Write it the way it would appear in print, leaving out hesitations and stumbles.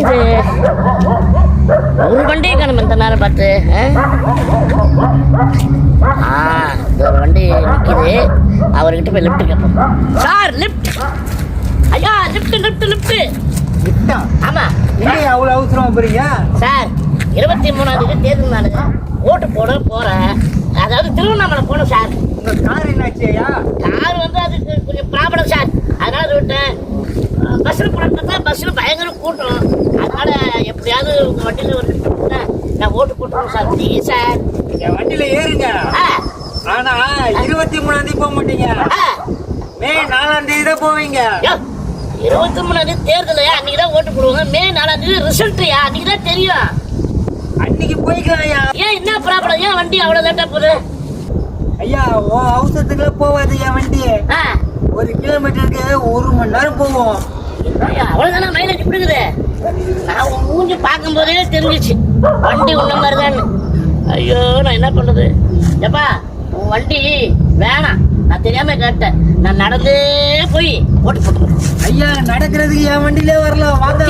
இது ஒரு வண்டியை காணும் இந்த நேரம் பார்த்து. ஒரு வண்டி நிற்கிது. அவர்கிட்ட போய் லிஃப்ட் கேட்போம். சார் லிஃப்ட், ஐயா லிஃப்ட் லிஃப்ட் லிஃப்ட். ஆமா, அவ்வளோ அவசரமா போறீங்க சார்? 23ஆம் தேதி தேர்தல் நாளுங்க, ஓட்டு போட போறேன். அதாவது திருவண்ணாமலை போகணும் சார். உங்க கார் என்னாச்சியா? கார் வந்து அதுக்கு கொஞ்சம் ப்ராப்ளம் சார், அதனால அது விட்டேன். பஸ்ஸில் போனப்ப பஸ்ஸில் பயங்கர கூட்டம், அதனால எப்படியாவது உங்க வண்டியில் ஒரு நான் ஓட்டு போட்டுருவோம் சார். ப்ளீஸ் சார், என் வண்டியில ஏறுங்க. ஆனா 23ஆம் தேதி போக மாட்டீங்க, மே 4ஆம் தேதி தான் போவீங்க. 23ஆம் தேதி தேர்தல், அன்னைக்கு தான் ஓட்டு போடுவாங்க. மே 4ஆம் தேதி ரிசல்ட்யா, அன்னைக்கு தான் தெரியும். அன்னைக்கு போய்க்கலாம் ஐயா. ஏன் என்ன ப்ராப்ளம்? ஏன் வண்டி அவ்வளோ லேட்டா போகுது? ஐயா அவசரத்துக்குள்ள போவாது என் வண்டி. 1 கிலோமீட்டருக்கு 1 மணி நேரம் போவோம். அவ்வளவுதானே மைலேஜ் கொடுக்குது? நான் உன் மூஞ்சி பார்க்கும்போதே தெரிஞ்சிச்சு வண்டி உன்ன மாதிரிதான். ஐயோ நான் என்ன பண்றது? எப்பா உன் வண்டி வேணாம், நான் தெரியாம கேட்டேன். நான் நடந்தே போய் ஓட்டு போட்டுருவேன். ஐயா நடக்கிறதுக்கு என் வண்டியிலே வரலாம் வாங்க.